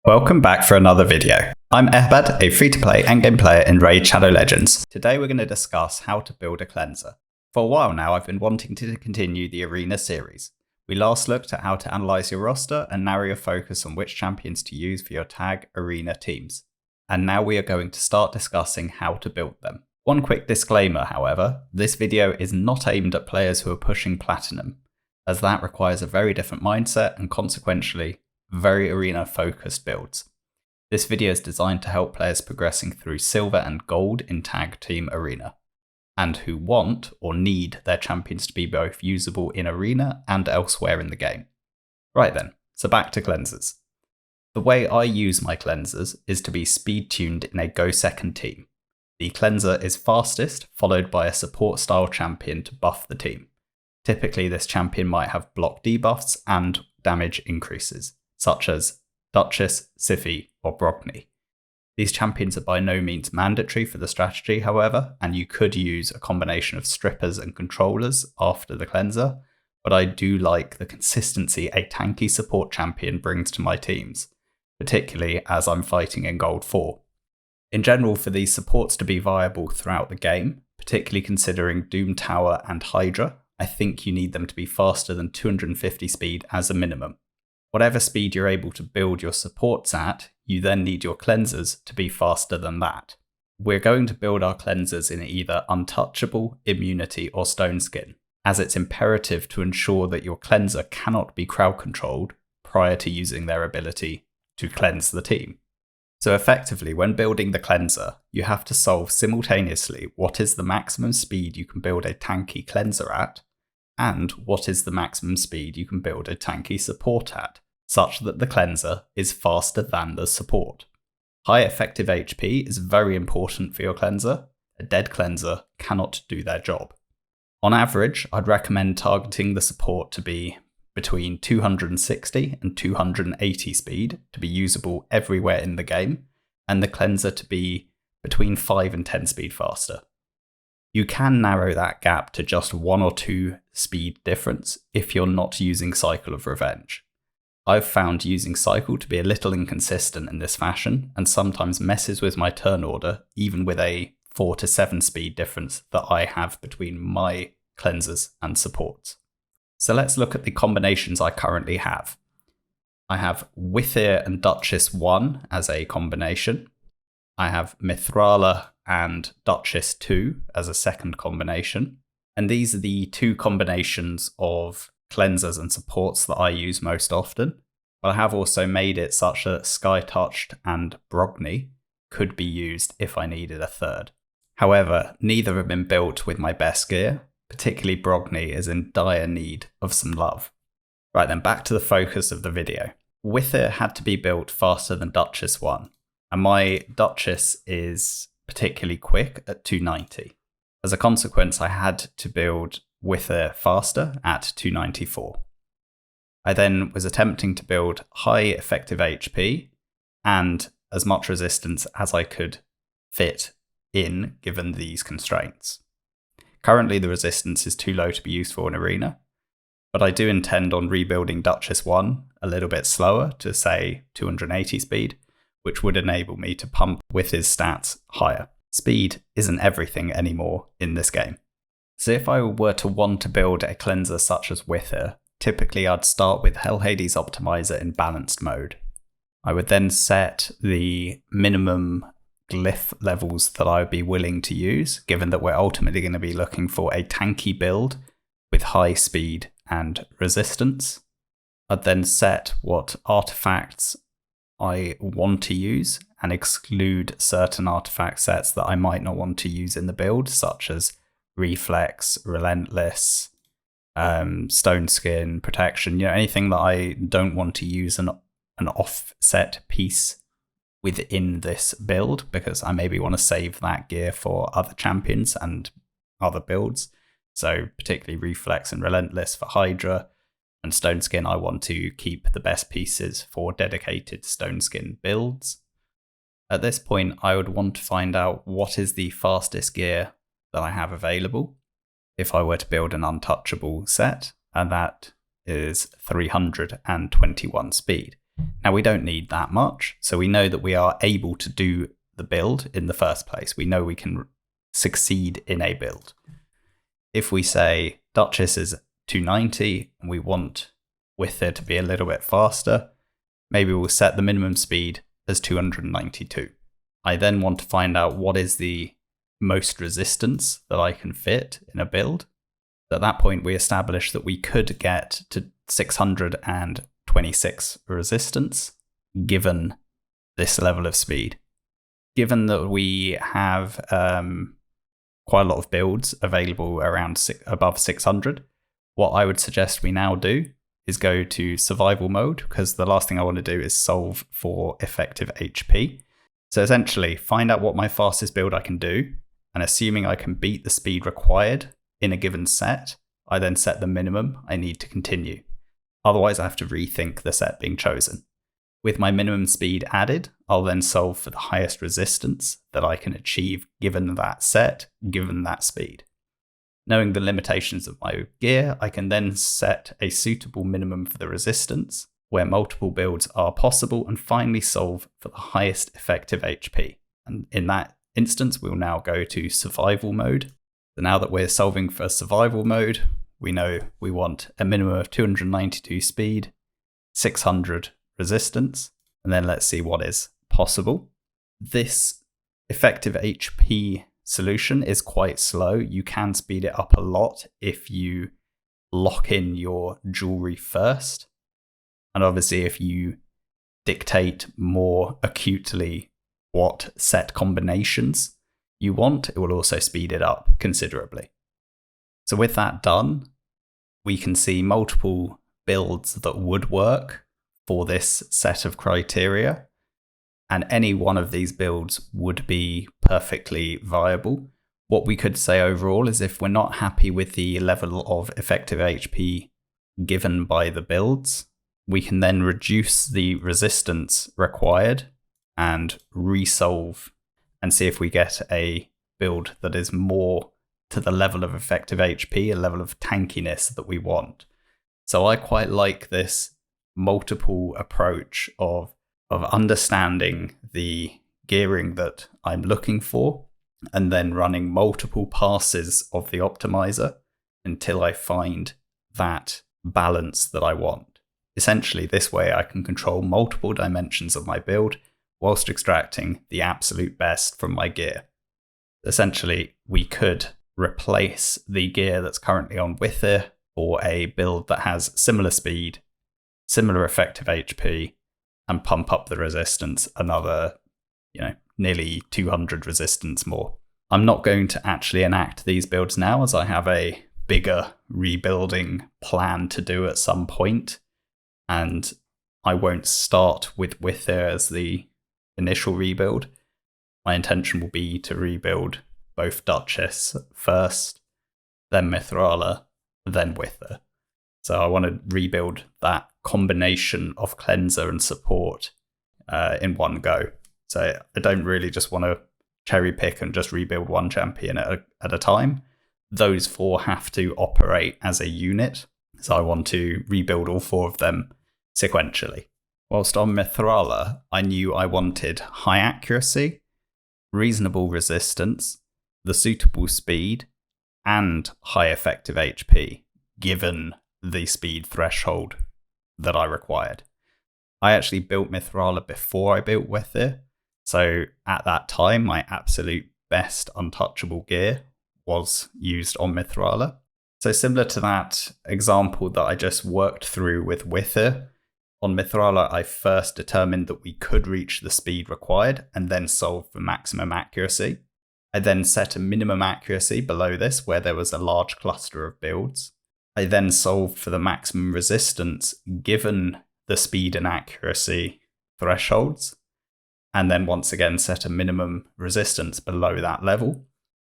Welcome back for another video. I'm Eharbad, a free-to-play endgame player in Raid Shadow Legends. Today we're going to discuss how to build a cleanser. For a while now I've been wanting to continue the Arena series. We last looked at how to analyse your roster and narrow your focus on which champions to use for your tag Arena teams. And now we are going to start discussing how to build them. One quick disclaimer however, this video is not aimed at players who are pushing Platinum, as that requires a very different mindset and consequentially very arena focused builds. This video is designed to help players progressing through silver and gold in tag team arena, and who want or need their champions to be both usable in arena and elsewhere in the game. Right then, so back to cleansers. The way I use my cleansers is to be speed tuned in a go second team. The cleanser is fastest, followed by a support style champion to buff the team. Typically this champion might have block debuffs and damage increases, such as Duchess, Siphi, or Brogni. These champions are by no means mandatory for the strategy, however, and you could use a combination of strippers and controllers after the cleanser, but I do like the consistency a tanky support champion brings to my teams, particularly as I'm fighting in Gold 4. In general, for these supports to be viable throughout the game, particularly considering Doom Tower and Hydra, I think you need them to be faster than 250 speed as a minimum. Whatever speed you're able to build your supports at, you then need your cleansers to be faster than that. We're going to build our cleansers in either Untouchable, Immunity, or Stone Skin, as it's imperative to ensure that your cleanser cannot be crowd controlled prior to using their ability to cleanse the team. So effectively, when building the cleanser, you have to solve simultaneously what is the maximum speed you can build a tanky cleanser at, and what is the maximum speed you can build a tanky support at, such that the cleanser is faster than the support. High effective HP is very important for your cleanser. A dead cleanser cannot do their job. On average, I'd recommend targeting the support to be between 260 and 280 speed to be usable everywhere in the game, and the cleanser to be between 5 and 10 speed faster. You can narrow that gap to just 1 or 2 speed difference if you're not using Cycle of Revenge. I've found using Cycle to be a little inconsistent in this fashion and sometimes messes with my turn order even with a 4 to 7 speed difference that I have between my cleansers and supports. So let's look at the combinations I currently have. I have Wither and Duchess 1 as a combination. I have Mithrala and Duchess 2 as a second combination. And these are the two combinations of cleansers and supports that I use most often. But I have also made it such that Sky Touched and Brogni could be used if I needed a third. However, neither have been built with my best gear. Particularly Brogni is in dire need of some love. Right then, back to the focus of the video. Wither had to be built faster than Duchess 1, and my Duchess is particularly quick at 290. As a consequence, I had to build Wither faster at 294. I then was attempting to build high effective HP and as much resistance as I could fit in given these constraints. Currently the resistance is too low to be useful in Arena, but I do intend on rebuilding Duchess 1 a little bit slower to say 280 speed, which would enable me to pump with his stats higher. Speed isn't everything anymore in this game. So if I were to want to build a cleanser such as Wither, typically I'd start with Hell Hades Optimizer in balanced mode. I would then set the minimum glyph levels that I would be willing to use, given that we're ultimately going to be looking for a tanky build with high speed and resistance. I'd then set what artifacts I want to use and exclude certain artifact sets that I might not want to use in the build, such as Reflex, Relentless, Stone Skin, Protection, anything that I don't want to use an offset piece within this build, because I maybe want to save that gear for other champions and other builds. So particularly Reflex and Relentless for Hydra, and Stone Skin I want to keep the best pieces for dedicated Stone Skin builds. At this point I would want to find out what is the fastest gear that I have available if I were to build an Untouchable set, and that is 321 speed. Now, we don't need that much, so we know that we are able to do the build in the first place. We know we can succeed in a build. If we say Duchess is 290 and we want Wither to be a little bit faster, maybe we'll set the minimum speed as 292. I then want to find out what is the most resistance that I can fit in a build. At that point, we establish that we could get to 626 resistance given this level of speed. Given that we have quite a lot of builds available around above 600, what I would suggest we now do is go to survival mode, because the last thing I want to do is solve for effective HP. So essentially, find out what my fastest build I can do, and assuming I can beat the speed required in a given set, I then set the minimum I need to continue. Otherwise, I have to rethink the set being chosen. With my minimum speed added, I'll then solve for the highest resistance that I can achieve given that set, given that speed. Knowing the limitations of my gear, I can then set a suitable minimum for the resistance, where multiple builds are possible, and finally solve for the highest effective HP. And in that instance, we'll now go to survival mode. So now that we're solving for survival mode, we know we want a minimum of 292 speed, 600 resistance, and then let's see what is possible. This effective HP solution is quite slow. You can speed it up a lot if you lock in your jewelry first. And obviously, if you dictate more acutely what set combinations you want, it will also speed it up considerably. So with that done, we can see multiple builds that would work for this set of criteria, and any one of these builds would be perfectly viable. What we could say overall is if we're not happy with the level of effective HP given by the builds, we can then reduce the resistance required and resolve and see if we get a build that is more to the level of effective HP, a level of tankiness that we want. So I quite like this multiple approach of understanding the gearing that I'm looking for and then running multiple passes of the optimizer until I find that balance that I want. Essentially, this way I can control multiple dimensions of my build whilst extracting the absolute best from my gear. Essentially, we could replace the gear that's currently on Wither for a build that has similar speed, similar effective HP, and pump up the resistance another, nearly 200 resistance more. I'm not going to actually enact these builds now, as I have a bigger rebuilding plan to do at some point, and I won't start with Wither as the initial rebuild. My intention will be to rebuild both Duchess first, then Mithrala, then Wither. So I want to rebuild that combination of cleanser and support in one go. So I don't really just want to cherry pick and just rebuild one champion at a time. Those four have to operate as a unit. So I want to rebuild all four of them sequentially. Whilst on Mithrala, I knew I wanted high accuracy, reasonable resistance, the suitable speed, and high effective HP, given the speed threshold that I required. I actually built Mithrala before I built Wither, so at that time my absolute best untouchable gear was used on Mithrala. So similar to that example that I just worked through with Wither, on Mithrala I first determined that we could reach the speed required and then solve for maximum accuracy. I then set a minimum accuracy below this where there was a large cluster of builds. I then solved for the maximum resistance given the speed and accuracy thresholds, and then once again set a minimum resistance below that level.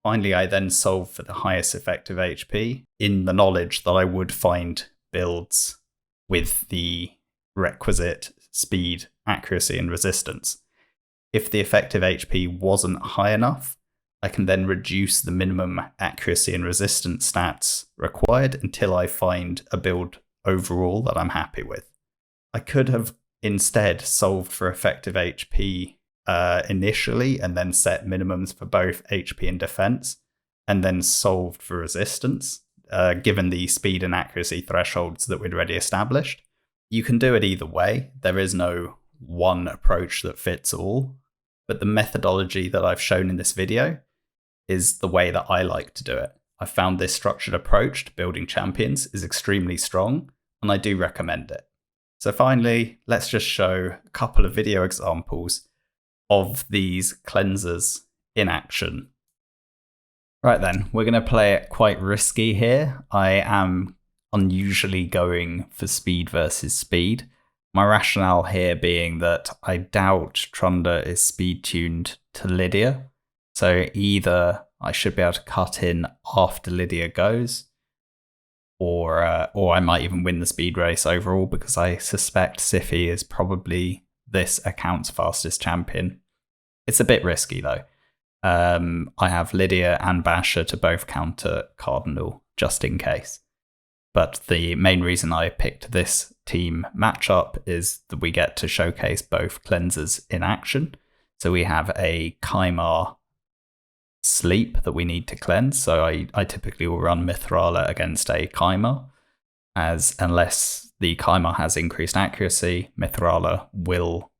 Finally, I then solved for the highest effective HP in the knowledge that I would find builds with the requisite speed, accuracy, and resistance. If the effective HP wasn't high enough, I can then reduce the minimum accuracy and resistance stats required until I find a build overall that I'm happy with. I could have instead solved for effective HP initially, and then set minimums for both HP and defense, and then solved for resistance, given the speed and accuracy thresholds that we'd already established. You can do it either way. There is no one approach that fits all, but the methodology that I've shown in this video is the way that I like to do it. I found this structured approach to building champions is extremely strong, and I do recommend it. So finally, let's just show a couple of video examples of these cleansers in action. Right then, we're going to play it quite risky here. I am unusually going for speed versus speed. My rationale here being that I doubt Trunda is speed tuned to Lydia. So either I should be able to cut in after Lydia goes, or I might even win the speed race overall, because I suspect Sify is probably this account's fastest champion. It's a bit risky though. I have Lydia and Basher to both counter Cardinal, just in case. But the main reason I picked this team matchup is that we get to showcase both cleansers in action. So we have a Kymar sleep that we need to cleanse. So I typically will run Mithrala against a Kymar, as unless the Kymar has increased accuracy, Mithrala will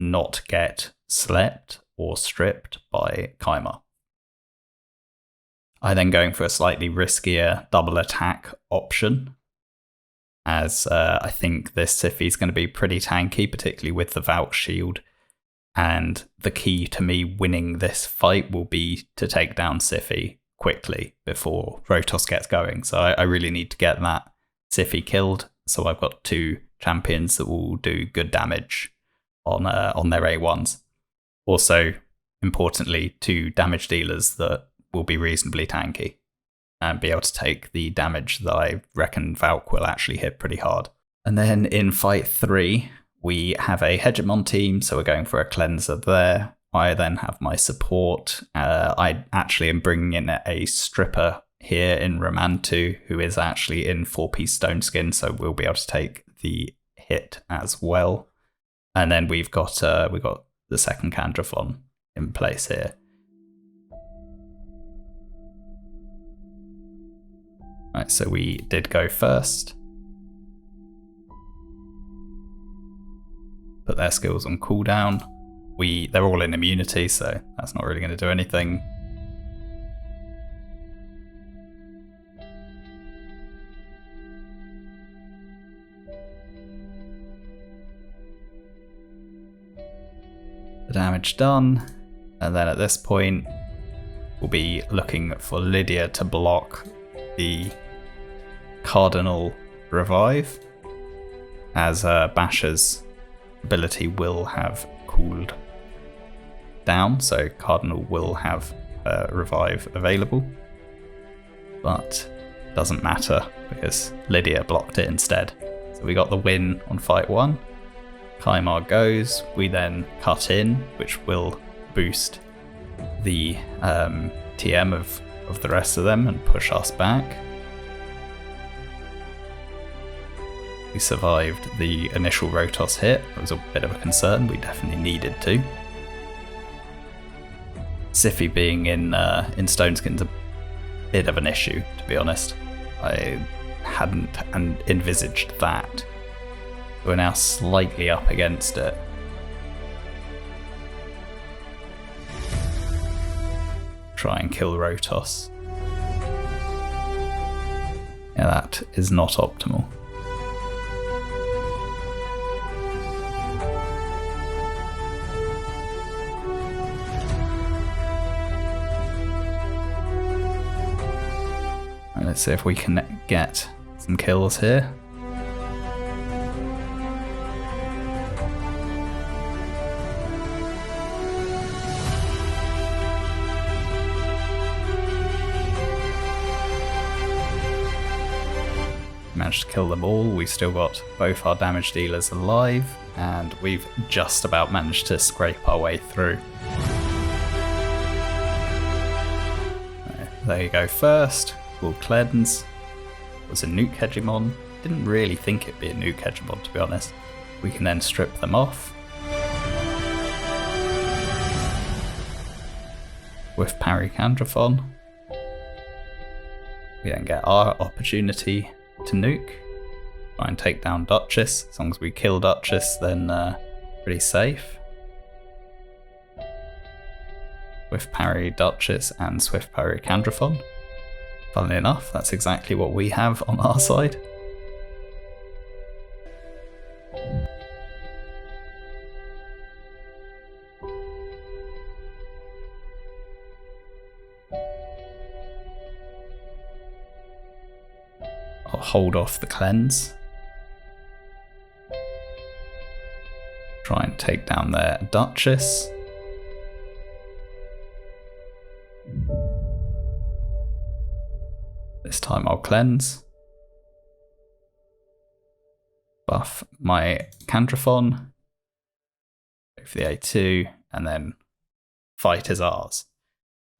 not get slept or stripped by Kymar. I then going for a slightly riskier double attack option, as I think this Sify is going to be pretty tanky, particularly with the Vouch Shield. And the key to me winning this fight will be to take down Sify quickly before Rotos gets going. So I really need to get that Sify killed. So I've got two champions that will do good damage on their A1s. Also, importantly, two damage dealers that will be reasonably tanky and be able to take the damage that I reckon Valk will actually hit pretty hard. And then in fight 3, we have a Hegemon team, so we're going for a cleanser there. I then have my support. I actually am bringing in a stripper here in Ramantu, who is actually in 4-piece stone skin, so we'll be able to take the hit as well. And then we've got the second Candrafon in place here. Right, so we did go first. Put their skills on cooldown. They're all in immunity, so that's not really going to do anything. The damage done, and then at this point we'll be looking for Lydia to block the Cardinal revive, as Basher's ability will have cooled down, so Cardinal will have revive available, but doesn't matter because Lydia blocked it instead. So we got the win on fight 1. Kymar goes, we then cut in, which will boost the TM of the rest of them and push us back. We survived the initial Rotos hit. It was a bit of a concern, we definitely needed to. Sify being in Stone Skin's a bit of an issue, to be honest. I hadn't envisaged that. We're now slightly up against it. Try and kill Rotos. Yeah, that is not optimal. Right, let's see if we can get some kills here. Managed to kill them all. We've still got both our damage dealers alive, and we've just about managed to scrape our way through. There you go first. We'll cleanse. It was a nuke Hegemon. Didn't really think it'd be a nuke Hegemon, to be honest. We can then strip them off. With Parry Candrathon, we then get our opportunity to nuke. Try and take down Duchess. As long as we kill Duchess, then pretty safe. With Parry Duchess and Swift Parry Candrathon. Funnily enough, that's exactly what we have on our side. I'll hold off the cleanse. Try and take down their Duchess. This time I'll cleanse. Buff my Candrathon. Go for the A2 and then fight is ours.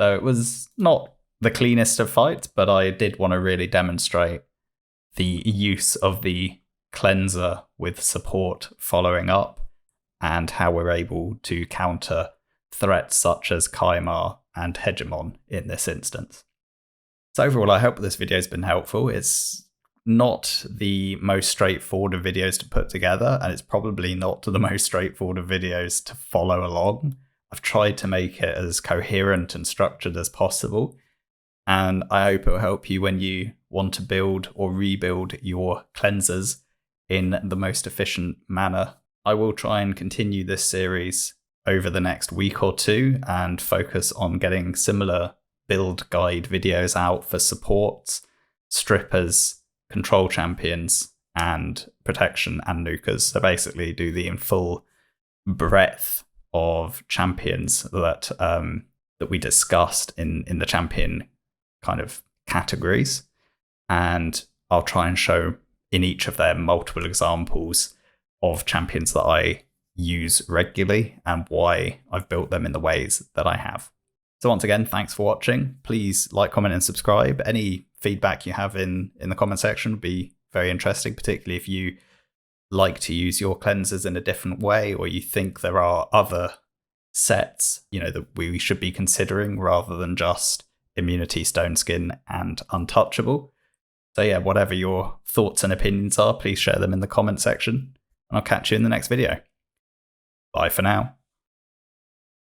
So it was not the cleanest of fights, but I did want to really demonstrate the use of the cleanser with support following up and how we're able to counter threats such as Kymar and Hegemon in this instance. So overall, I hope this video has been helpful. It's not the most straightforward of videos to put together, and it's probably not the most straightforward of videos to follow along. I've tried to make it as coherent and structured as possible, and I hope it will help you when you want to build or rebuild your cleansers in the most efficient manner. I will try and continue this series over the next week or two and focus on getting similar build guide videos out for supports, strippers, control champions, and protection and nukers. So basically do the full breadth of champions that that we discussed in the champion kind of categories. And I'll try and show in each of them multiple examples of champions that I use regularly and why I've built them in the ways that I have. So once again, thanks for watching. Please like, comment, and subscribe. Any feedback you have in the comment section would be very interesting, particularly if you like to use your cleansers in a different way, or you think there are other sets, that we should be considering rather than just Immunity, Stone Skin, and Untouchable. So yeah, whatever your thoughts and opinions are, please share them in the comment section, and I'll catch you in the next video. Bye for now.